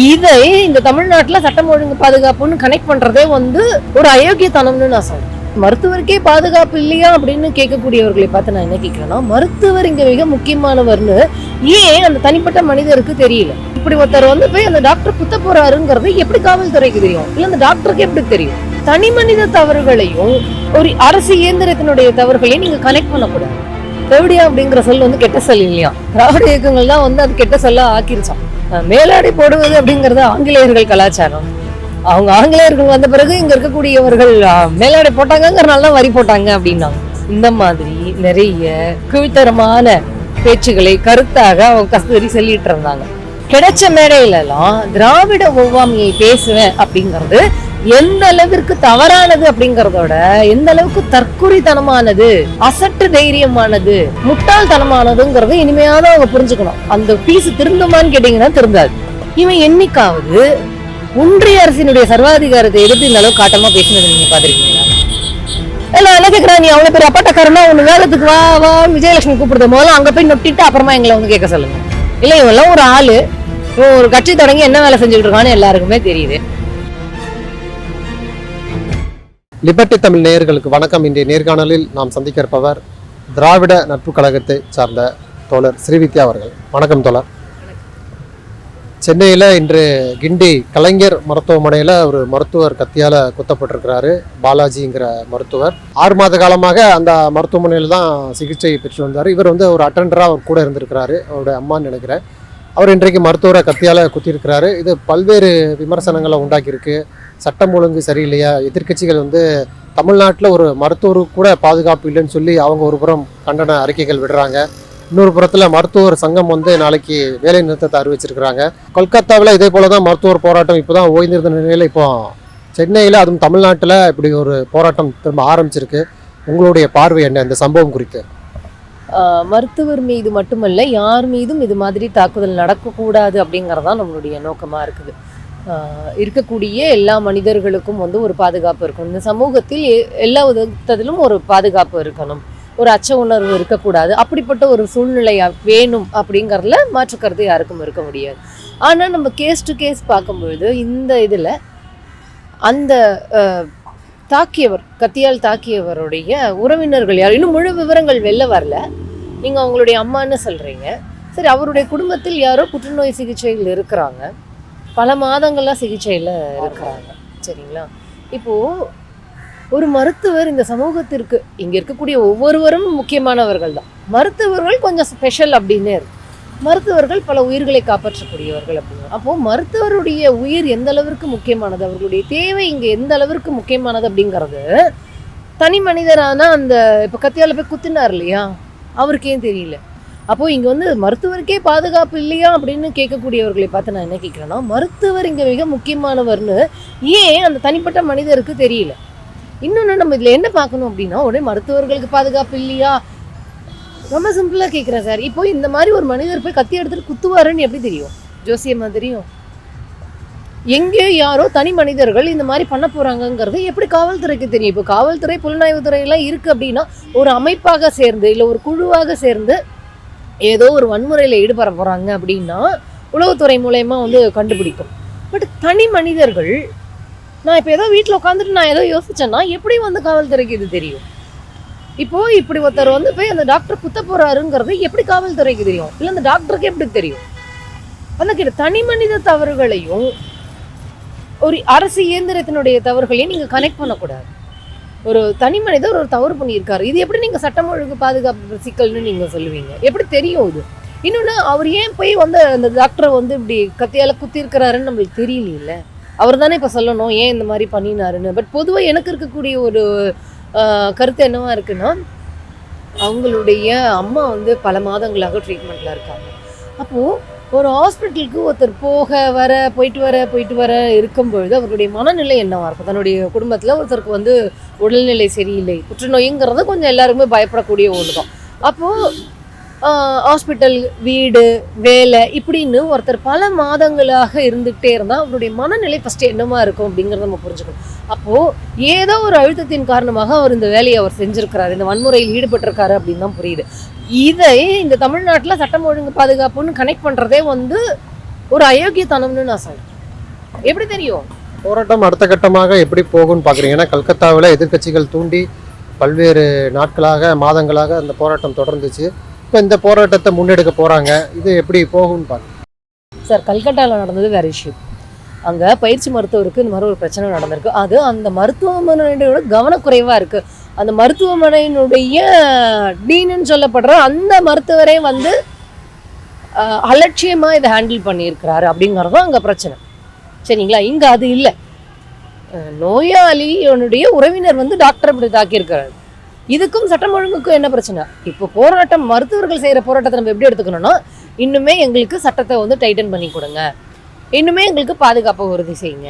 இதை இந்த தமிழ்நாட்டுல சட்டம் ஒழுங்கு பாதுகாப்புன்னு கனெக்ட் பண்றதே ஒரு அயோக்கியத்தனம்னு நான் சொல்றேன். மருத்துவருக்கே பாதுகாப்பு இல்லையா அப்படின்னு கேட்கக்கூடியவர்களை பார்த்து நான் என்ன கேட்கிறேன்னா, மருத்துவர் இங்க மிக முக்கியமானவர்னு ஏன் அந்த தனிப்பட்ட மனிதருக்கு தெரியல? இப்படி ஒருத்தர் போய் அந்த டாக்டர் குத்த போறாருங்கிறது எப்படி காவல்துறைக்கு தெரியும்? இல்ல அந்த டாக்டருக்கு எப்படி தெரியும்? தனி மனித தவறுகளையும் ஒரு அரசு இயந்திரத்தினுடைய தவறுகளையும் நீங்க கனெக்ட் பண்ணக்கூடாது. திராவிடியா அப்படிங்கிற சொல் கெட்ட சொல் இல்லையா? திராவிட இயக்கங்கள் தான் அது கெட்ட சொல்ல ஆக்கிருச்சான். மேலாடை போடுவது அப்படிங்கறது ஆங்கிலேயர்கள் கலாச்சாரம். அவங்க ஆங்கிலேயர்கள் வந்த பிறகு இங்க இருக்கக்கூடியவர்கள் மேலாடை போட்டாங்கிறனால தான் வரி போட்டாங்க அப்படின்னாங்க. இந்த மாதிரி நிறைய கீழ்த்தரமான பேச்சுகளை கருத்தாக அவங்க கஸ்தூரி சொல்லிட்டு இருந்தாங்க. கிடைச்ச மேடையில எல்லாம் திராவிட ஒவ்வாமையை பேசுவேன் அப்படிங்கிறது எந்த அளவிற்கு தவறானது அப்படிங்கறதோட எந்த அளவுக்கு தற்குறித்தனமானது, அசட்டு தைரியமானது, முட்டாள்தனமானதுங்கிறது இனிமையாதான் அவங்க புரிஞ்சுக்கணும். அந்த பீஸ் திருந்துமான்னு கேட்டீங்கன்னா திருந்தாது. இவன் என்னைக்காவது ஒன்றிய அரசினுடைய சர்வாதிகாரத்தை எதிர்த்து இந்த அளவுக்கு காட்டமா பேசினது நீங்க பாத்திருக்கீங்களா? இல்ல என்ன கேக்குறா, நீ அவ்வளவு பெரிய அப்பாட்டக்காரனா ஒண்ணு வேலைக்கு வா வா விஜயலட்சுமி கூப்பிடுறது முதல்ல அங்க போய் நொட்டிட்டு அப்புறமா எங்களை கேட்க சொல்லுங்க. இல்ல இவெல்லாம் ஒரு ஆளு, ஒரு கட்சி தொடங்கி என்ன வேலை செஞ்சுட்டு இருக்கான்னு எல்லாருக்குமே தெரியுது. லிபர்டி தமிழ் நேயர்களுக்கு வணக்கம். இன்றைய நேர்காணலில் நாம் சந்திக்க இருப்பவர் திராவிட நட்பு கழகத்தை சார்ந்த தோழர் ஸ்ரீவித்யா அவர்கள். வணக்கம் தோழர். சென்னையில் இன்று கிண்டி கலைஞர் மருத்துவமனையில் ஒரு மருத்துவர் கத்தியால் குத்தப்பட்டிருக்கிறாரு. பாலாஜிங்கிற மருத்துவர் 6 மாத காலமாக அந்த மருத்துவமனையில் தான் சிகிச்சை பெற்று வந்தார். இவர் ஒரு அட்டெண்டராக அவர் கூட இருந்திருக்கிறாரு, அவருடைய அம்மான்னு நினைக்கிறேன். அவர் இன்றைக்கு மருத்துவரை கத்தியால் குத்தியிருக்கிறாரு. இது பல்வேறு விமர்சனங்களை உண்டாக்கியிருக்கு. சட்டம் ஒழுங்கு சரியில்லையா, எதிர்கட்சிகள் தமிழ்நாட்டில் ஒரு மருத்துவருக்கு கூட பாதுகாப்பு இல்லைன்னு சொல்லி அவங்க ஒரு புறம் கண்டன அறிக்கைகள் விடுறாங்க. இன்னொரு புறத்தில் மருத்துவர் சங்கம் நாளைக்கு வேலை நிறுத்தத்தை அறிவிச்சிருக்கிறாங்க. கொல்கத்தாவில் இதே போல தான் மருத்துவர் போராட்டம் இப்போ தான் ஓய்ந்திருந்த நிலையில் இப்போ சென்னையில் அதுவும் தமிழ்நாட்டில் இப்படி ஒரு போராட்டம் திரும்ப ஆரம்பிச்சிருக்கு. உங்களுடைய பார்வை என்ன இந்த சம்பவம் குறித்து? மருத்துவர் மீது மட்டுமல்ல, யார் மீதும் இது மாதிரி தாக்குதல் நடக்கக்கூடாது அப்படிங்கறதான் நம்மளுடைய நோக்கமா இருக்குது. இருக்கக்கூடிய எல்லா மனிதர்களுக்கும் ஒரு பாதுகாப்பு இருக்கணும். இந்த சமூகத்தில் எல்லா விதத்திலும் ஒரு பாதுகாப்பு இருக்கணும், ஒரு அச்ச உணர்வு இருக்கக்கூடாது. அப்படிப்பட்ட ஒரு சூழ்நிலையா வேணும் அப்படிங்கறதுல மாற்றுக்கருத்து யாருக்கும் இருக்க முடியாது. ஆனா நம்ம கேஸ் டு கேஸ் பார்க்கும்பொழுது இந்த இதுல அந்த தாக்கியவர், கத்தியால் தாக்கியவருடைய உறவினர்கள் யார், இன்னும் முழு விவரங்கள் வெளில வரல. நீங்க அவங்களுடைய அம்மான்னு சொல்றீங்க, சரி. அவருடைய குடும்பத்தில் யாரோ புற்றுநோய் சிகிச்சையில் இருக்கிறாங்க, பல மாதங்கள்லாம் சிகிச்சையில் இருக்கிறாங்க, சரிங்களா? இப்போது ஒரு மருத்துவர் இந்த சமூகத்திற்கு இங்கே இருக்கக்கூடிய ஒவ்வொருவரும் முக்கியமானவர்கள் தான். மருத்துவர்கள் கொஞ்சம் ஸ்பெஷல் அப்படின்னு இருக்கு. மருத்துவர்கள் பல உயிர்களை காப்பாற்றக்கூடியவர்கள் அப்படின்னா, அப்போது மருத்துவருடைய உயிர் எந்த அளவிற்கு முக்கியமானது, அவர்களுடைய தேவை இங்கே எந்த அளவிற்கு முக்கியமானது அப்படிங்கிறது தனி மனிதரான அந்த இப்போ கத்தியால் போய் குத்தினார் இல்லையா, அவருக்கு ஏன் தெரியல? அப்போது இங்கே மருத்துவருக்கே பாதுகாப்பு இல்லையா அப்படின்னு கேட்கக்கூடியவர்களை பார்த்து நான் என்ன கேட்குறேன்னா, மருத்துவர் இங்கே மிக முக்கியமானவர்னு ஏன் அந்த தனிப்பட்ட மனிதருக்கு தெரியல? இன்னொன்று நம்ம இதில் என்ன பார்க்கணும் அப்படின்னா, உடனே மருத்துவர்களுக்கு பாதுகாப்பு இல்லையா, ரொம்ப சிம்பிளாக கேட்குறேன் சார். இப்போ இந்த மாதிரி ஒரு மனிதர் போய் கத்தி எடுத்துட்டு குத்துவாருன்னு எப்படி தெரியும்? ஜோசியமாக தெரியும்? எங்கேயோ யாரோ தனி மனிதர்கள் இந்த மாதிரி பண்ண போகிறாங்கங்கிறது எப்படி காவல்துறைக்கு தெரியும்? இப்போ காவல்துறை, புலனாய்வுத்துறையெல்லாம் இருக்குது அப்படின்னா ஒரு அமைப்பாக சேர்ந்து இல்லை ஒரு குழுவாக சேர்ந்து ஏதோ ஒரு வன்முறையில் ஈடுபட போகிறாங்க அப்படின்னா உளவுத்துறை மூலயமா கண்டுபிடிக்கும். பட் தனி மனிதர்கள், நான் இப்போ ஏதோ வீட்டில் உட்காந்துட்டு நான் ஏதோ யோசிச்சேன்னா எப்படி காவல்துறைக்கு இது தெரியும்? இப்போது இப்படி ஒருத்தர் போய் அந்த டாக்டர் குத்த போகிறாருங்கிறது எப்படி காவல்துறைக்கு தெரியும்? இல்லை அந்த டாக்டருக்கு எப்படி தெரியும்? அந்த தனி மனித தவறுகளையும் ஒரு அரசு இயந்திரத்தினுடைய தவறுகளையும் நீங்கள் கனெக்ட் பண்ணக்கூடாது. ஒரு தனி மனிதர் ஒரு தவறு பண்ணியிருக்காரு, இது எப்படி நீங்கள் சட்டம் ஒழுங்கு பாதுகாப்பு சிக்கல்னு நீங்கள் சொல்லுவீங்க? எப்படி தெரியும் இது? இன்னொன்று, அவர் ஏன் போய் அந்த டாக்டரை இப்படி கத்தியால் குத்திருக்கிறாருன்னு நம்மளுக்கு தெரியல. அவர் தானே இப்போ சொல்லணும் ஏன் இந்த மாதிரி பண்ணினாருன்னு. பட் பொதுவாக எனக்கு இருக்கக்கூடிய ஒரு கருத்து என்னவா இருக்குன்னா, அவங்களுடைய அம்மா பல மாதங்களாக ட்ரீட்மெண்ட்டில் இருக்காங்க. அப்போது ஒரு ஹாஸ்பிட்டலுக்கு ஒருத்தர் போயிட்டு வர இருக்கும்பொழுது அவருடைய மனநிலை என்னவா இருக்கும்? தன்னுடைய குடும்பத்தில் ஒருத்தருக்கு உடல்நிலை சரியில்லை, புற்றுநோய்ங்கிறது கொஞ்சம் எல்லாருக்குமே பயப்படக்கூடிய ஒன்று தான். அப்போது ஹாஸ்பிட்டல், வீடு, வேலை இப்படின்னு ஒருத்தர் பல மாதங்களாக இருந்துகிட்டே இருந்தால் அவருடைய மனநிலை ஃபஸ்ட்டு என்னவா இருக்கும் அப்படிங்கிறத நம்ம புரிஞ்சுக்கணும். அப்போது ஏதோ ஒரு அழுத்தத்தின் காரணமாக அவர் இந்த வேலையை அவர் செஞ்சுருக்கிறாரு, இந்த வன்முறையில் ஈடுபட்டிருக்காரு அப்படின்னு தான் புரியுது. இதை இந்த தமிழ்நாட்டில் சட்டம் ஒழுங்கு பாதுகாப்புன்னு கனெக்ட் பண்ணுறதே ஒரு அயோக்கியத்தனம்னு நான் சொல்றேன். எப்படி தெரியும்? போராட்டம் அடுத்த கட்டமாக எப்படி போகும்னு பார்க்குறீங்க? ஏன்னா கல்கத்தாவில் எதிர்க்கட்சிகள் தூண்டி பல்வேறு நாட்களாக மாதங்களாக அந்த போராட்டம் தொடர்ந்துச்சு. இப்போ இந்த போராட்டத்தை முன்னெடுக்க போகிறாங்க. இது எப்படி போகும்னு பார்க்குறேன். சார், கல்கட்டாவில் நடந்தது வேற இஷ்யூ. அங்கே பயிற்சி மருத்துவருக்கு இந்த மாதிரி ஒரு பிரச்சனை நடந்திருக்கு. அது அந்த மருத்துவமனையோட கவனக்குறைவாக இருக்குது. அந்த மருத்துவமனையினுடைய டீனுன்னு சொல்லப்படுற அந்த மருத்துவரே வந்து அலட்சியமாக இதை ஹேண்டில் பண்ணியிருக்கிறாரு அப்படிங்கிறதும் அங்கே பிரச்சனை. சரிங்களா? இங்கே அது இல்லை. நோயாளியோனுடைய உறவினர் வந்து டாக்டர் இப்படி தாக்கியிருக்கிறாரு. இதுக்கும் சட்டம் ஒழுங்குக்கும் என்ன பிரச்சனை? இப்போ போராட்டம், மருத்துவர்கள் செய்கிற போராட்டத்தை நம்ம எப்படி எடுத்துக்கணும்னா, இன்னுமே எங்களுக்கு சட்டத்தை வந்து டைட்டன் பண்ணி கொடுங்க, இன்னுமே எங்களுக்கு பாதுகாப்பை உறுதி செய்யுங்க,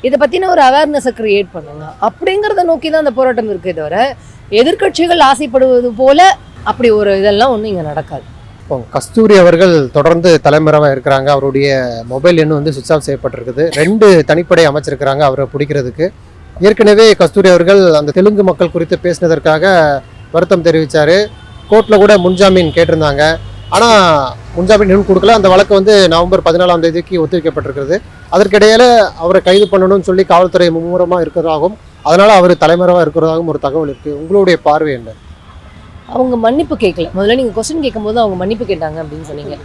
இதை பற்றின ஒரு அவேர்னஸை க்ரியேட் பண்ணுங்க அப்படிங்கிறத நோக்கி தான் அந்த போராட்டம் இருக்கே தவிர எதிர்க்கட்சிகள் ஆசைப்படுவது போல அப்படி ஒரு இதெல்லாம் ஒன்றும் இங்கே நடக்காது. இப்போ கஸ்தூரி அவர்கள் தொடர்ந்து தலைமறைவாக இருக்கிறாங்க. அவருடைய மொபைல் எண் வந்து சுவிட்ச் ஆஃப் செய்யப்பட்டிருக்குது. 2 தனிப்படை அமைச்சிருக்கிறாங்க அவரை பிடிக்கிறதுக்கு. ஏற்கனவே கஸ்தூரி அவர்கள் அந்த தெலுங்கு மக்கள் குறித்து பேசினதற்காக வருத்தம் தெரிவித்தார். கோர்ட்டில் கூட முன்ஜாமீன் கேட்டிருந்தாங்க. ஆனால் முன்ஜாமீன் இன்னும் கொடுக்கல. அந்த வழக்கு வந்து நவம்பர் 14ஆம் தேதிக்கு ஒத்திவைக்கப்பட்டிருக்கிறது. அதற்கிடையில் அவரை கைது பண்ணணும்னு சொல்லி காவல்துறை மும்முரமாக இருக்கிறதாகவும் அதனால் அவர் தலைமறைவாக இருக்கிறதாகவும் ஒரு தகவல் இருக்குது. உங்களுடைய பார்வை என்ன? அவங்க மன்னிப்பு கேட்கல. முதல்ல நீங்கள் கொஸ்டின் கேட்கும்போது அவங்க மன்னிப்பு கேட்டாங்க அப்படின்னு சொன்னீங்க.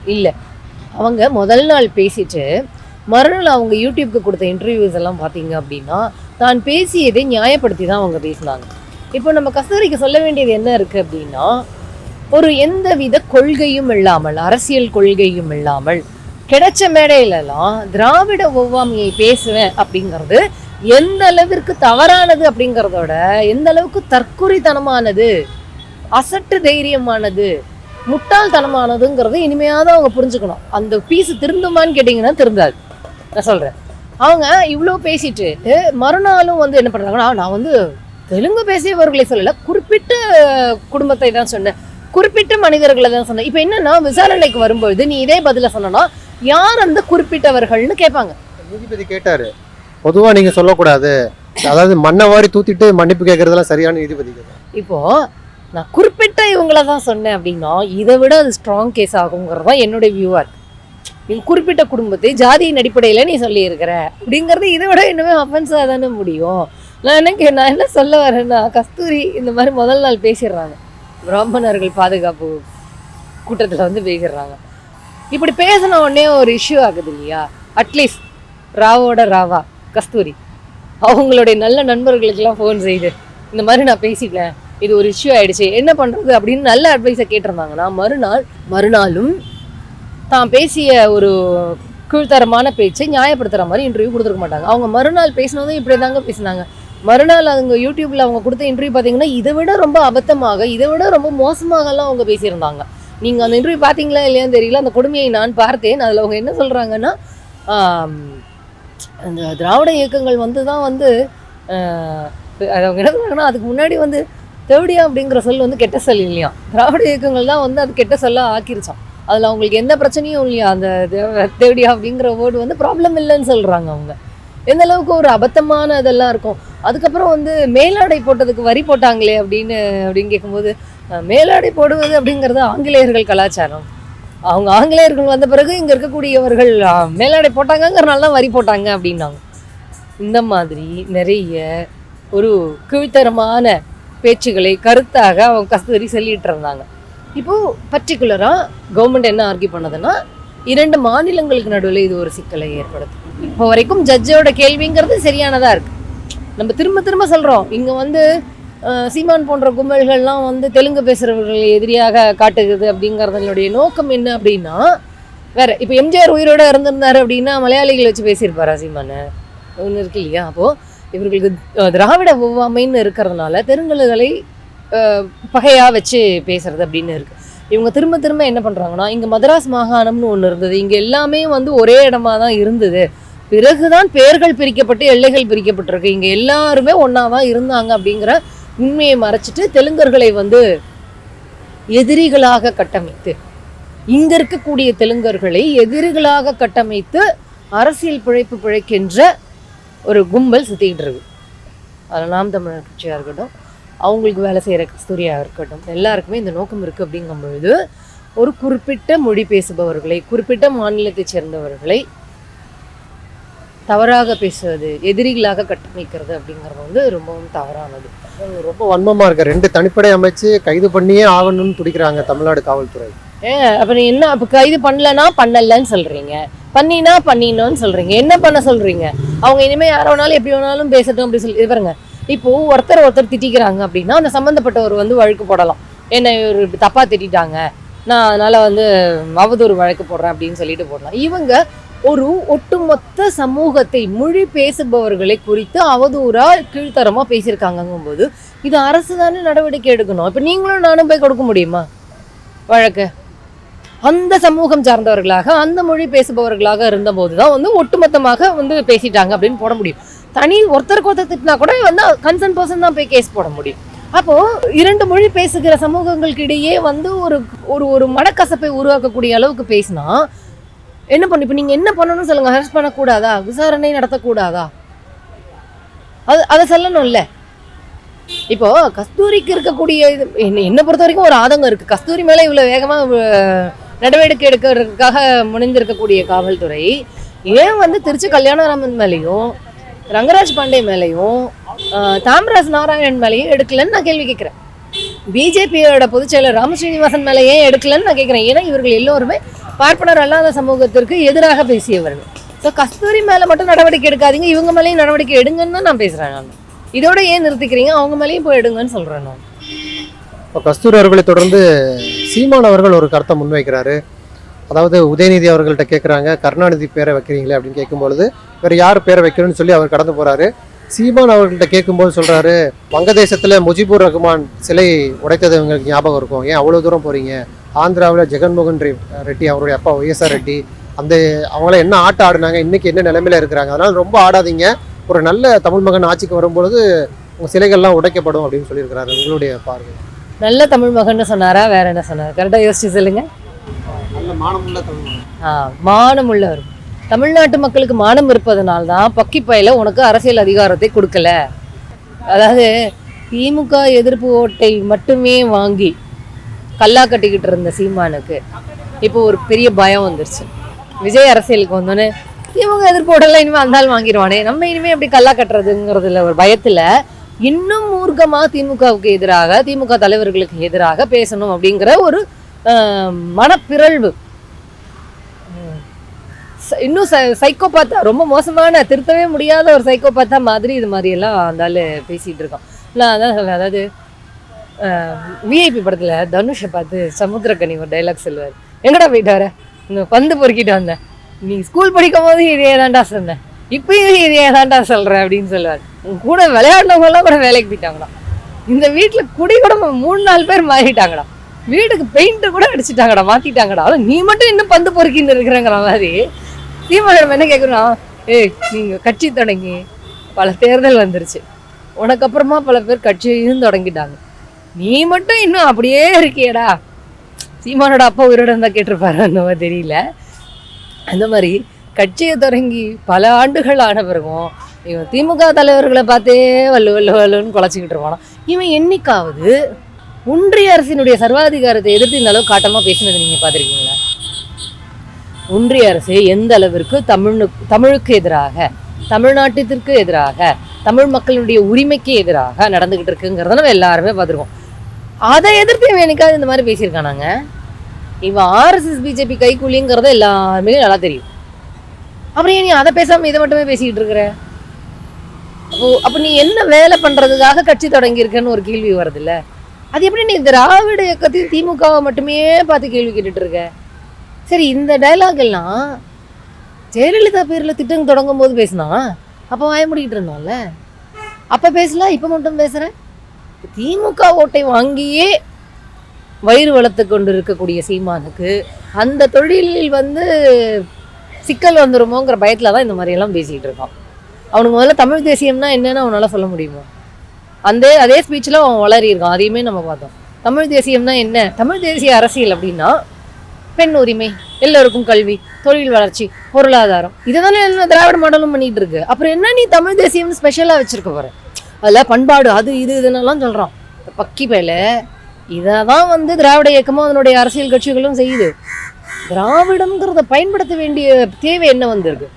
இல்லை அவங்க முதல் நாள் பேசிட்டு மறுநாள் அவங்க யூடியூப்க்கு கொடுத்த இன்டர்வியூஸ் எல்லாம் பார்த்தீங்க அப்படின்னா தான் பேசியதை நியாயப்படுத்தி தான் அவங்க பேசினாங்க. இப்போ நம்ம கஸ்தூரிக்கு சொல்ல வேண்டியது என்ன இருக்குது அப்படின்னா, ஒரு எந்தவித கொள்கையும் இல்லாமல், அரசியல் கொள்கையும் இல்லாமல் கிடைச்ச மேடையிலலாம் திராவிட ஒவ்வாமையை பேசுவேன் அப்படிங்கிறது எந்த அளவிற்கு தவறானது அப்படிங்கிறதோட எந்த அளவுக்கு தற்குறித்தனமானது, அசட்டு தைரியமானது, முட்டாள்தனமானதுங்கிறது இனிமையாக அவங்க புரிஞ்சுக்கணும். அந்த பீஸு திருந்துமான்னு கேட்டிங்கன்னா திருந்தாது. நான் சொல்கிறேன், அவங்க இவ்வளோ பேசிட்டு மறுநாளும் வந்து என்ன பண்ணுறாங்கன்னா, நான் வந்து தெலுங்கு பேசியவர்களை சொல்லலை, குறிப்பிட்ட குடும்பத்தை தான் சொன்னேன், குறிப்பிட்ட மனிதர்களை தான் சொன்னேன். இப்போ என்னன்னா விசாரணைக்கு வரும்பொழுது நீ இதே பதில சொன்னா யார் அந்த குறிப்பிட்டவர்கள்னு கேட்பாங்க. நீதிபதி கேட்டாரு, பொதுவாக நீங்கள் சொல்லக்கூடாது, அதாவது மண்ணை வாரி தூத்திட்டு மன்னிப்பு கேட்கறதெல்லாம் சரியான நீதிபதி கேட்டார். இப்போ நான் குறிப்பிட்ட இவங்கள தான் சொன்னேன் அப்படின்னா இதை விட அது ஸ்ட்ராங் கேஸ் ஆகுங்கிறது தான் என்னுடைய வியூவாக இருக்கு. நீ குறிப்பிட்ட குடும்பத்தை ஜாதியின் அடிப்படையில் நீ சொல்லியிருக்கிற அப்படிங்கிறது இதை விட இன்னுமே அஃபென்ஸாக தானே முடியும். நான் என்ன சொல்ல வரேன்னா, கஸ்தூரி இந்த மாதிரி முதல் நாள் பேசிடுறாங்க, பிராமணர்கள் பாதுகாப்பு கூட்டத்தில் வந்து பேசிடுறாங்க. இப்படி பேசின உடனே ஒரு இஷ்யூ ஆகுது இல்லையா? அட்லீஸ்ட் ராவோட ராவா கஸ்தூரி அவங்களுடைய நல்ல நண்பர்களுக்கெல்லாம் ஃபோன் செய்து இந்த மாதிரி நான் பேசிட்டேன், இது ஒரு இஷ்யூ ஆயிடுச்சு, என்ன பண்ணுறது அப்படின்னு நல்ல அட்வைஸை கேட்டிருந்தாங்கன்னா மறுநாளும் தான் பேசிய ஒரு கீழ்த்தரமான பேச்சை நியாயப்படுத்துகிற மாதிரி இன்டர்வியூ கொடுத்துருக்க மாட்டாங்க. அவங்க மறுநாள் பேசினதும் இப்படி தாங்க பேசினாங்க. மறுநாள் அவங்க யூடியூப்பில் அவங்க கொடுத்த இன்டர்வியூ பார்த்தீங்கன்னா இதை விட ரொம்ப அபத்தமாக, இதை விட ரொம்ப மோசமாகலாம் அவங்க பேசியிருந்தாங்க. நீங்கள் அந்த இன்டர்வியூ பார்த்தீங்களா இல்லையான்னு தெரியல, அந்த கொடுமையை நான் பார்த்தேன். அதில் அவங்க என்ன சொல்கிறாங்கன்னா, அந்த திராவிட இயக்கங்கள் வந்து தான் வந்து அவங்க என்ன சொல்கிறாங்கன்னா, அதுக்கு முன்னாடி வந்து தேவடியா அப்படிங்கிற சொல் வந்து கெட்ட சொல் இல்லையா, திராவிட இயக்கங்கள் தான் வந்து அது கெட்ட சொல்ல ஆக்கிருச்சான். அதில் அவங்களுக்கு எந்த பிரச்சனையும் இல்லையா, அந்த தேவடியா அப்படிங்கிற வேர்டு வந்து ப்ராப்ளம் இல்லைன்னு சொல்கிறாங்க. அவங்க எந்த அளவுக்கு ஒரு அபத்தமான இதெல்லாம் இருக்கும். அதுக்கப்புறம் வந்து மேலாடை போட்டதுக்கு வரி போட்டாங்களே அப்படின்னு கேட்கும்போது, மேலாடை போடுவது அப்படிங்கிறது ஆங்கிலேயர்கள் கலாச்சாரம், அவங்க ஆங்கிலேயர்கள் வந்த பிறகு இங்கே இருக்கக்கூடியவர்கள் மேலாடை போட்டாங்கங்கிறனால தான் வரி போட்டாங்க அப்படின்னாங்க. இந்த மாதிரி நிறைய ஒரு கீழ்த்தரமான பேச்சுகளை கருத்தாக அவங்க கஸ்தூரி சொல்லிட்டு இருந்தாங்க. இப்போது பர்டிகுலராக கவர்மெண்ட் என்ன ஆர்கியூ பண்ணதுன்னா, 2 மாநிலங்களுக்கு நடுவில் இது ஒரு சிக்கலை ஏற்படுத்தும். இப்போ வரைக்கும் ஜட்ஜோட கேள்விங்கிறது சரியானதாக இருக்குது. நம்ம திரும்ப திரும்ப சொல்கிறோம், இங்கே வந்து சீமான் போன்ற கும்பல்கள்லாம் வந்து தெலுங்கு பேசுகிறவர்களை எதிரியாக காட்டுகிறது அப்படிங்கிறதனுடைய நோக்கம் என்ன அப்படின்னா வேறு. இப்போ எம்ஜிஆர் உயிரோடு இருந்திருந்தார் அப்படின்னா மலையாளிகள் வச்சு பேசியிருப்பாரா சீமானை? ஒன்று இருக்கு இல்லையா? அப்போது இவர்களுக்கு திராவிட ஒவ்வாமைன்னு இருக்கிறதுனால தெலுங்குகளை பகையாக வச்சு பேசுறது அப்படின்னு இருக்குது. இவங்க திரும்ப திரும்ப என்ன பண்ணுறாங்கன்னா, இங்கே மதராஸ் மாகாணம்னு ஒன்று இருந்தது, இங்கே எல்லாமே வந்து ஒரே இடமா தான் இருந்தது, பிறகுதான் பெயர்கள் பிரிக்கப்பட்டு எல்லைகள் பிரிக்கப்பட்டிருக்கு, இங்கே எல்லாருமே ஒன்றா தான் இருந்தாங்க அப்படிங்கிற உண்மையை மறைச்சிட்டு தெலுங்கர்களை வந்து எதிரிகளாக கட்டமைத்து, இங்கே இருக்கக்கூடிய தெலுங்கர்களை எதிரிகளாக கட்டமைத்து அரசியல் பிழைப்பு பிழைக்கின்ற ஒரு கும்பல் சுற்றிக்கிட்டு இருக்கு. அதில் நாம் தமிழர் கட்சியாக இருக்கட்டும், அவங்களுக்கு வேலை செய்கிற கஸ்தூரியாக இருக்கட்டும், எல்லாருக்குமே இந்த நோக்கம் இருக்குது. அப்படிங்கும் பொழுது ஒரு குறிப்பிட்ட மொழி பேசுபவர்களை, குறிப்பிட்ட மாநிலத்தைச் சேர்ந்தவர்களை தவறாக பேசுவது, எதிரிகளாக கட்டமைக்கிறது அப்படிங்கிறது வந்து ரொம்பவும் தவறானது. ரொம்ப வன்மமாக இருக்க 2 தனிப்படை அமைச்சு கைது பண்ணியே ஆகணும்னு துடிக்கிறாங்க தமிழ்நாடு காவல்துறை. அப்போ என்ன, அப்போ கைது பண்ணலன்னா பண்ணலன்னு சொல்கிறீங்க, பண்ணினா பண்ணினோன்னு சொல்கிறீங்க, என்ன பண்ண சொல்கிறீங்க? அவங்க இனிமேல் யாரை வேணாலும் எப்படி வேணாலும் பேசட்டும் அப்படி சொல்லி இது பாருங்க. இப்போது ஒருத்தர் திட்டிக்கிறாங்க அப்படின்னா அந்த சம்மந்தப்பட்டவர் வந்து வழக்கு போடலாம். என்ன ஒரு தப்பாக திட்டாங்க, நான் அதனால் வந்து அவதூறு வழக்கு போடுறேன் அப்படின்னு சொல்லிட்டு போடலாம். இவங்க ஒரு ஒட்டுமொத்த சமூகத்தை, மொழி பேசுபவர்களை குறித்து அவதூறா கீழ்த்தரமா பேசியிருக்காங்கங்கும்போது இது அரசு தானே நடவடிக்கை எடுக்கணும். இப்போ நீங்களும் நானும் போய் கொடுக்க முடியுமா வழக்கு? அந்த சமூகம் சார்ந்தவர்களாக, அந்த மொழி பேசுபவர்களாக இருந்தபோது தான் வந்து ஒட்டுமொத்தமாக வந்து பேசிட்டாங்க அப்படின்னு போட முடியும். தனி ஒருத்தருக்கு திட்டினா கூட வந்து கன்சர்ன் பர்சன் தான் போய் கேஸ் போட முடியும். அப்போ 2 மொழி பேசுகிற சமூகங்களுக்கு இடையே வந்து ஒரு ஒரு மனக்கசப்பை உருவாக்கக்கூடிய அளவுக்கு பேசினா என்ன பண்ணு? இப்போ நீங்கள் என்ன பண்ணணும்னு சொல்லுங்கள். அரெஸ்ட் பண்ணக்கூடாதா? விசாரணை நடத்தக்கூடாதா? அதை சொல்லணும்ல. இப்போ கஸ்தூரிக்கு இருக்கக்கூடிய இது என்னை பொறுத்த வரைக்கும் ஒரு ஆதங்கம் இருக்குது. கஸ்தூரி மேலே இவ்வளோ வேகமாக நடவடிக்கை எடுக்கிறதுக்காக முனைந்திருக்கக்கூடிய காவல்துறை ஏன் வந்து திருச்சி கல்யாணராமன் மேலேயும், ரங்கராஜ் பாண்டே மேலேயும், தாமராஜ் நாராயணன் மேலேயும் எடுக்கலன்னு நான் கேள்வி கேட்குறேன். பிஜேபியோட பொதுச் செயலர் ராமஸ்ரீனிவாசன் மேலே ஏன் எடுக்கலன்னு நான் கேட்குறேன். ஏன்னா இவர்கள் எல்லோருமே பார்ப்பனர் அல்லாத சமூகத்திற்கு எதிராக பேசியவர்கள். ஸோ கஸ்தூரி மேலே மட்டும் நடவடிக்கை எடுக்காதீங்க, இவங்க மேலேயும் நடவடிக்கை எடுங்கன்னு தான் நான் பேசுகிறேன். நான் இதோட ஏன் நிறுத்திக்கிறீங்க? அவங்க மேலேயும் போய் எடுங்கன்னு சொல்கிறேன் நான். இப்போ கஸ்தூரி அவர்களை தொடர்ந்து சீமான் அவர்கள் ஒரு கருத்தை முன்வைக்கிறாரு. அதாவது உதயநிதி அவர்கள்ட்ட கேட்குறாங்க, கருணாநிதி பேரை வைக்கிறீங்களே அப்படின்னு கேட்கும்பொழுது வேறு யார் பேரை வைக்கணும்னு சொல்லி அவர் கடந்து போகிறாரு. சீமான் அவர்கள்ட்ட கேட்கும்போது சொல்கிறாரு, வங்கதேசத்தில் முஜிபுர் ரஹ்மான் சிலை உடைத்தது உங்களுக்கு ஞாபகம் இருக்கும், ஏன் அவ்வளோ தூரம் போகிறீங்க? ஆந்திராவில் ஜெகன்மோகன் ரெட்டி அவருடைய அப்பா ஒய்எஸ்ஆர் ரெட்டி அவங்கள என்ன ஆட்டம் ஆடினாங்க, இன்றைக்கி என்ன நிலைமையில் இருக்கிறாங்க, அதனால் ரொம்ப ஆடாதீங்க, ஒரு நல்ல தமிழ் மகன் ஆட்சிக்கு வரும்பொழுது உங்கள் சிலைகள்லாம் உடைக்கப்படும் அப்படின்னு சொல்லியிருக்கிறாரு. உங்களுடைய பார்வை? நல்ல தமிழ் மகன்னு சொன்னாரா, வேற என்ன சொன்னார்? கரெக்டாக யோசிச்சு சொல்லுங்க. நல்ல மானமுள்ள தமிழ் மகன். மானம் உள்ளவர். தமிழ்நாட்டு மக்களுக்கு மானம் இருப்பதனால்தான் பக்கி பையில உனக்கு அரசியல் அதிகாரத்தை கொடுக்கல. அதாவது திமுக எதிர்ப்பு ஓட்டை மட்டுமே வாங்கி கல்லா கட்டிக்கிட்டு இருந்த சீமானுக்கு இப்போ ஒரு பெரிய பயம் வந்துருச்சு. விஜய் அரசியலுக்கு வந்தோன்னே திமுக எதிர்ப்பு ஓட்டெல்லாம் இனிமேல் அந்தாலும் வாங்கிடுவானே, நம்ம இனிமேல் எப்படி கல்லா கட்டுறதுங்கிறதுல ஒரு பயத்தில் இன்னும் மூர்க்கமாக திமுகவுக்கு எதிராக, திமுக தலைவர்களுக்கு எதிராக பேசணும் அப்படிங்கிற ஒரு மனப்பிறழ்வு. இன்னும் சைக்கோபாத்தா, ரொம்ப மோசமான, திருத்தவே முடியாத ஒரு சைக்கோபாத்தா மாதிரி இது மாதிரியெல்லாம் அந்தாலும் பேசிகிட்டு இருக்கோம். நான் அதான் சொல்ல, அதாவது விஐபி படத்தில் தனுஷை பார்த்து சமுத்திரக்கனி ஒரு டைலாக் சொல்லுவார், எங்கடா போயிட்டு வர, இந்த பந்து பொறுக்கிட்டு வந்தேன், நீ ஸ்கூல் படிக்கும் போது இதே தான்டா சொன்னேன், இப்பயும் இதே தான்டா சொல்கிறேன் அப்படின்னு சொல்லுவார். கூட விளையாடினவங்கலாம் கூட வேலைக்கு போயிட்டாங்கடா, இந்த வீட்டில் குடி கூட 3-4 பேர் மாறிட்டாங்கடா, வீட்டுக்கு பெயிண்ட்டு கூட அடிச்சுட்டாங்கடா, மாற்றிட்டாங்கடா, நீ மட்டும் இன்னும் பந்து பொறுக்கின்னு இருக்கிறங்கிற மாதிரி. சீமான் என்ன கேட்குறோம், நீங்கள் கட்சி தொடங்கி பல தேர்தல் வந்துருச்சு, உனக்கு அப்புறமா பல பேர் கட்சியும் தொடங்கிட்டாங்க, நீ மட்டும் இன்னும் அப்படியே இருக்கியடா. சீமானோட அப்பா உயிரோட இருந்தால் கேட்டிருப்பாரு, அந்த மாதிரி தெரியல. அந்த மாதிரி கட்சியை தொடங்கி பல ஆண்டுகள் ஆன பிறகும் இவன் திமுக தலைவர்களை பார்த்தே வல்லுன்னு குலைச்சிக்கிட்டு இருப்பானா. இவன் என்னைக்காவது ஒன்றிய அரசினுடைய சர்வாதிகாரத்தை எதிர்த்து இந்த அளவு காட்டமாக பேசினது நீங்கள் பார்த்துருக்கீங்களா? ஒன்றிய அரசு எந்த அளவிற்கு தமிழுக்கு எதிராக, தமிழ்நாட்டிற்கு எதிராக, தமிழ் மக்களுடைய உரிமைக்கு எதிராக நடந்துகிட்டு இருக்குங்கிறத நம்ம எல்லாருமே பார்த்துருக்கோம். அதை எதிர்த்து இவன் என்னைக்காவது இந்த மாதிரி பேசியிருக்கானாங்க? இவன் ஆர்எஸ்எஸ் பிஜேபி கைக்கூலிங்கிறத எல்லாருமே நல்லா தெரியும். அப்புறம் ஏன் நீ அதை பேசாமல் இதை மட்டுமே பேசிக்கிட்டு இருக்கிற? அப்போ நீ என்ன வேலை பண்ணுறதுக்காக கட்சி தொடங்கியிருக்கன்னு ஒரு கேள்வி வருதுல்ல. அது எப்படி நீ திராவிட இயக்கத்தையும் திமுகவை மட்டுமே பார்த்து கேள்வி கேட்டுட்டு இருக்க? சரி, இந்த டைலாக் எல்லாம் ஜெயலலிதா பேரில் திட்டம் தொடங்கும் போது பேசினா அப்போ வாய முடிக்கிட்டு இருந்தோம்ல, அப்போ பேசலாம், இப்போ மட்டும் பேசுகிறேன். திமுக ஓட்டை வாங்கியே வயிறு வளர்த்து கொண்டு இருக்கக்கூடிய சீமானுக்கு அந்த தொழிலில் வந்து சிக்கல் வந்துடுமோங்கிற பயத்தில் தான் இந்த மாதிரியெல்லாம் பேசிக்கிட்டு இருக்கான். அவனுக்கு முதல்ல தமிழ் தேசியம்னா என்னன்னு அவனால் சொல்ல முடியுமா? அதே ஸ்பீச்சில் அவன் வளரியிருக்கான், அதையுமே நம்ம பார்த்தோம். தமிழ் தேசியம்னா என்ன? தமிழ் தேசிய அரசியல் அப்படின்னா பெண் உரிமை, எல்லோருக்கும் கல்வி, தொழில் வளர்ச்சி, பொருளாதாரம், இதை தானே என்ன திராவிட மாடலும் பண்ணிகிட்டு இருக்கு. அப்புறம் என்ன நீ தமிழ் தேசியம்னு ஸ்பெஷலாக வச்சுருக்க போகிற? அதில் பண்பாடு அது இதுன்னெல்லாம் சொல்கிறான். பக்கி பையில இதை தான் வந்து திராவிட இயக்கமும் அதனுடைய அரசியல் கட்சிகளும் செய்யுது. திராவிடம்ங்கிறத பயன்படுத்த வேண்டிய தேவை என்ன வந்திருக்கு?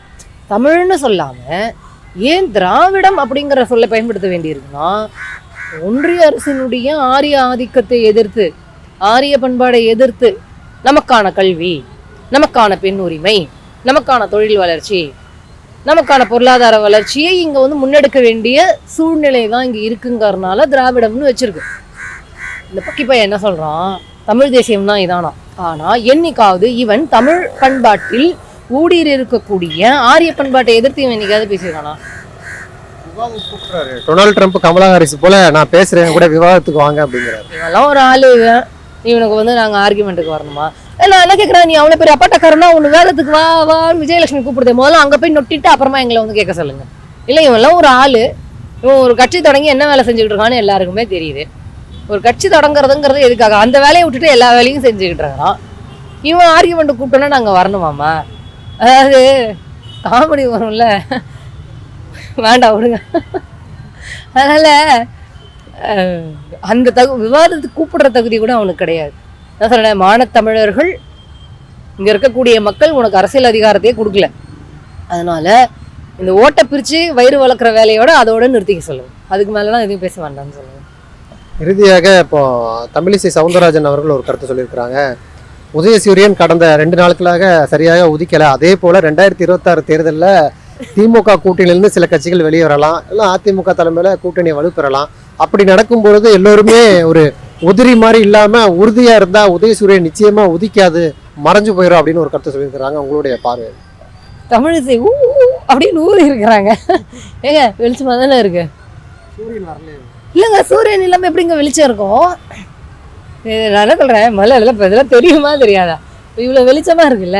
தமிழ்னு சொல்லாம ஏன் திராவிடம் அப்படிங்கிற சொல்ல பயன்படுத்த வேண்டியிருக்குன்னா, ஒன்றிய அரசினுடைய ஆரிய ஆதிக்கத்தை எதிர்த்து, ஆரிய பண்பாடை எதிர்த்து நமக்கான கல்வி, நமக்கான பெண் உரிமை, நமக்கான தொழில் வளர்ச்சி, நமக்கான பொருளாதார வளர்ச்சியை இங்கே வந்து முன்னெடுக்க வேண்டிய சூழ்நிலை தான் இங்கே இருக்குங்கிறதுனால திராவிடம்னு வச்சிருக்கு. இந்த பக்கிப்பையன் என்ன சொல்கிறான், தமிழ் தேசியம் தான் இதானா. ஆனால் என்னைக்காவது இவன் தமிழ் பண்பாட்டில் ஊடுருவி இருக்கக்கூடிய ஆரிய பண்பாட்டை எதிர்த்து இவன் என்னைக்காவது பேசியிருக்கானா? டொனால்டு ட்ரம்ப் கமலா ஹாரிஸ் போல நான் பேசுறேன் கூட விவாதத்துக்கு வாங்க அப்படிங்கிறாரு. இவெல்லாம் ஒரு ஆளு, இவனுக்கு வந்து நாங்கள் ஆர்குமெண்ட்டுக்கு வரணுமா? நான் என்ன கேட்குறேன், நீ அவ்வளோ பெரிய அப்பாட்டக்காரனா ஒன்று வேலத்துக்கு வா வா விஜயலட்சுமி கூப்பிடுதே, முதல்ல அங்கே போய் நொட்டிட்டு அப்புறமா எங்களை வந்து கேட்க சொல்லுங்க. இல்லை, இவெல்லாம் ஒரு ஆள், இவன் ஒரு கட்சி தொடங்கி என்ன வேலை செஞ்சுக்கிட்டு இருக்கான்னு எல்லாருக்குமே தெரியுது. ஒரு கட்சி தொடங்குறதுங்கிறது எதுக்காக? அந்த வேலையை விட்டுட்டு எல்லா வேலையும் செஞ்சுக்கிட்டு இருக்கிறான். இவன் ஆர்குமெண்ட்டு கூப்பிட்டோன்னா நாங்கள் வரணுமாம்மா? அதாவது காமெடி வரும்ல, வேண்டாம் விடுங்க. அதனால் அந்த விவாதத்துக்கு கூப்பிடுற தகுதி கூட அவனுக்கு கிடையாது. நான் சொல்கிறேன், மானத்தமிழர்கள் இங்கே இருக்கக்கூடிய மக்கள் உனக்கு அரசியல் அதிகாரத்தையே கொடுக்கல. அதனால் இந்த ஓட்டை பிரித்து வயிறு வளர்க்குற வேலையோட அதோட நிறுத்திக்க சொல்லுங்கள். அதுக்கு மேலெலாம் எதுவும் பேச வேண்டாம்னு சொல்லுங்கள். இறுதியாக இப்போ தமிழிசை சவுந்தரராஜன் அவர்கள் ஒரு கருத்து சொல்லியிருக்கிறாங்க. உதயசூரியன் கடந்த 2 நாட்களாக சரியாக உதிக்கலை. அதே போல் 2026 தேர்தலில் திமுக கூட்டணியிலிருந்து சில கட்சிகள் வெளியே வரலாம், இல்லை அதிமுக தலைமையில் கூட்டணியை வலுப்பெறலாம். அப்படி நடக்கும்பொழுது எல்லோருமே ஒரு உதிரி மாதிரி இல்லாமல் உறுதியாக இருந்தால் உதயசூரியன் நிச்சயமாக உதிக்காது, மறைஞ்சு போயிடும் அப்படின்னு ஒரு கருத்து சொல்லியிருக்கிறாங்க. உங்களுடைய பார்வை? தமிழிசை ஊ அப்படின்னு ஊறி இருக்கிறாங்க. ஏங்க வெளிச்சமாக தானே இருக்கு. சூரியன் வரல இல்லைங்க, சூரியன் இல்லாமல் எப்படிங்க வெளிச்சம் இருக்கும்? நான் என்ன சொல்கிறேன், மலை இப்போ இதெல்லாம் தெரியுமா தெரியாதா? இவ்வளோ வெளிச்சமாக இருக்குல்ல,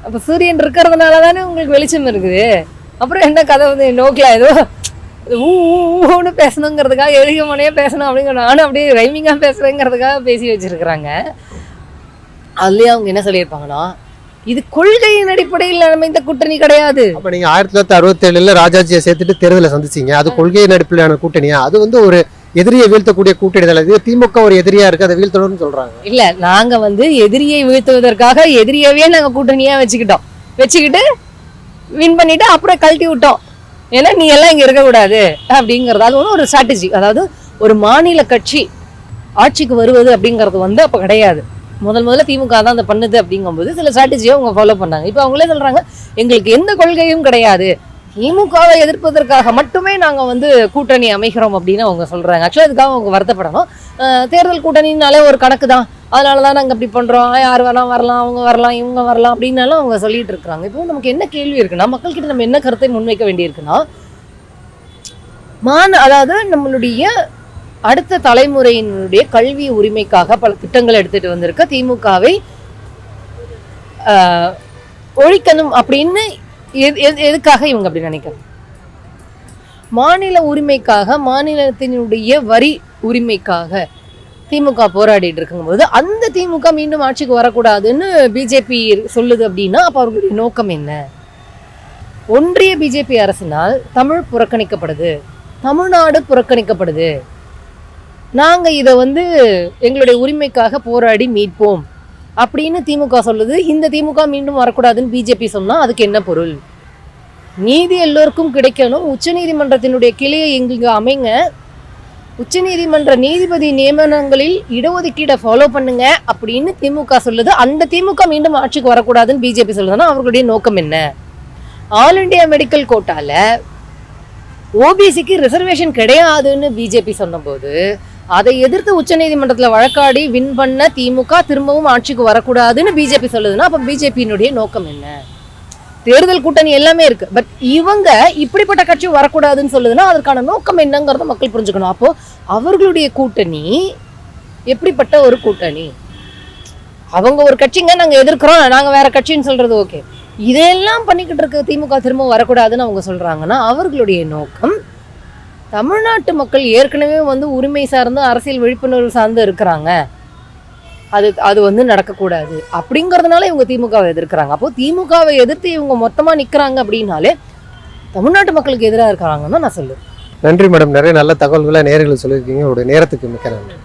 அப்போ சூரியன் இருக்கிறதுனால தானே உங்களுக்கு வெளிச்சம் இருக்குது. அப்புறம் என்ன கதை வந்து நோக்கில் ஏதோ ஊன்னு பேசணுங்கிறதுக்காக எழுக மனையாக பேசணும் அப்படிங்கிற, நானும் அப்படியே ரைமிங்காக பேசுகிறேங்கிறதுக்காக பேசி வச்சுருக்குறாங்க. அதுலேயே அவங்க என்ன சொல்லியிருப்பாங்கன்னா, இது கொள்கையின் அடிப்படையில் நம்ம இந்த கூட்டணி கிடையாது. அப்போ நீங்கள் 1967 ராஜாஜியை சேர்த்துட்டு தேர்தலை சந்திச்சிங்க, அது கொள்கையின் அடிப்படையிலான கூட்டணியா? அது வந்து ஒரு எதிரியை வீழ்த்தக்கூடிய கூட்டணி தானே. இது திமுக ஒரு எதிரியா இருக்கு, அதை வீழ்த்தணும்னு சொல்றாங்க. இல்ல, நாங்க வந்து எதிரியை வீழ்த்துவதற்காக எதிரியவே நாங்க கூட்டணியா வச்சுக்கிட்டு வின் பண்ணிட்டு அப்புறம் கழட்டி விட்டோம். ஏன்னா நீ எல்லாம் இங்க இருக்கக்கூடாது அப்படிங்கிறது அது ஒரு ஸ்ட்ராட்டஜி. அதாவது ஒரு மாநில கட்சி ஆட்சிக்கு வருவது அப்படிங்கிறது வந்து அப்ப கிடையாது. முதல்ல திமுக தான் அதை பண்ணுது. அப்படிங்கும்போது சில ஸ்ட்ராட்டஜியை அவங்க ஃபாலோ பண்ணாங்க. இப்போ அவங்களே சொல்றாங்க, எங்களுக்கு எந்த கொள்கையும் கிடையாது, திமுகவை எதிர்ப்பதற்காக மட்டுமே நாங்கள் வந்து கூட்டணி அமைக்கிறோம் அப்படின்னு அவங்க சொல்கிறாங்க. ஆக்சுவலாக அதுக்காக அவங்க வருத்தப்படணும். தேர்தல் கூட்டணினாலே ஒரு கணக்கு தான், அதனால தான் நாங்கள் இப்படி பண்ணுறோம், யார் வேணால் வரலாம், அவங்க வரலாம், இவங்க வரலாம் அப்படின்னாலும் அவங்க சொல்லிட்டு இருக்கிறாங்க. இப்போ நமக்கு என்ன கேள்வி இருக்குன்னா, மக்கள்கிட்ட நம்ம என்ன கருத்தை முன்வைக்க வேண்டியிருக்குன்னா, அதாவது நம்மளுடைய அடுத்த தலைமுறையினுடைய கல்வி உரிமைக்காக பல திட்டங்களை எடுத்துகிட்டு வந்திருக்க திமுகவை ஒழிக்கணும் அப்படின்னு எதுக்காக இவங்க அப்படி நினைக்கிறாங்க? மாநில உரிமைக்காக, மாநிலத்தினுடைய வரி உரிமைக்காக திமுக போராடிட்டு இருக்கும்போது அந்த திமுக மீண்டும் ஆட்சிக்கு வரக்கூடாதுன்னு பிஜேபி சொல்லுது அப்படின்னா அப்போ அவர்களுடைய நோக்கம் என்ன? ஒன்றிய பிஜேபி அரசினால் தமிழ் புறக்கணிக்கப்படுது, தமிழ்நாடு புறக்கணிக்கப்படுது, நாங்கள் இதை வந்து எங்களுடைய உரிமைக்காக போராடி மீட்போம் அப்படின்னு திமுக சொல்லுது. இந்த திமுக மீண்டும் வரக்கூடாதுன்னு பிஜேபி சொன்னால் அதுக்கு என்ன பொருள்? நீதி எல்லோருக்கும் கிடைக்கணும், உச்சநீதிமன்றத்தினுடைய கிளையை எங்களுக்கு அமைங்க, உச்சநீதிமன்ற நீதிபதி நியமனங்களில் இடஒதுக்கீடை ஃபாலோ பண்ணுங்க அப்படின்னு திமுக சொல்லுது. அந்த திமுக மீண்டும் ஆட்சிக்கு வரக்கூடாதுன்னு பிஜேபி சொல்லுதுன்னா அவர்களுடைய நோக்கம் என்ன? ஆல் இண்டியா மெடிக்கல் கோட்டால ஓபிசிக்கு ரிசர்வேஷன் கிடையாதுன்னு பிஜேபி சொன்னபோது அதை எதிர்த்து உச்சநீதிமன்றத்தில் வழக்காடி வின் பண்ண திமுக திரும்பவும் ஆட்சிக்கு வரக்கூடாதுன்னு பிஜேபி சொல்லுதுன்னா அப்போ பிஜேபியினுடைய நோக்கம் என்ன? தேர்தல் கூட்டணி எல்லாமே இருக்கு, பட் இவங்க இப்படிப்பட்ட கட்சி வரக்கூடாதுன்னு சொல்லுதுன்னா அதற்கான நோக்கம் என்னங்கிறத மக்கள் புரிஞ்சுக்கணும். அப்போ அவர்களுடைய கூட்டணி எப்படிப்பட்ட ஒரு கூட்டணி? அவங்க ஒரு கட்சிங்க, நாங்கள் எதிர்க்கிறோம், நாங்கள் வேற கட்சின்னு சொல்றது ஓகே. இதெல்லாம் பண்ணிக்கிட்டு இருக்க திமுக திரும்ப வரக்கூடாதுன்னு அவங்க சொல்றாங்கன்னா அவர்களுடைய நோக்கம் தமிழ்நாட்டு மக்கள் ஏற்கனவே வந்து உரிமை சார்ந்து அரசியல் விழிப்புணர்வு சார்ந்து இருக்கிறாங்க, அது வந்து நடக்கக்கூடாது அப்படிங்கிறதுனால இவங்க திமுகவை எதிர்க்கிறாங்க. அப்போ திமுகவை எதிர்த்து இவங்க மொத்தமாக நிற்கிறாங்க அப்படின்னாலே தமிழ்நாட்டு மக்களுக்கு எதிராக இருக்கிறாங்கன்னு நான் சொல்லுவேன். நன்றி மேடம், நிறைய நல்ல தகவல்களை நேயர்களுக்கு சொல்லியிருக்கீங்க. உங்களுடைய நேரத்துக்கு மிக்க நன்றி.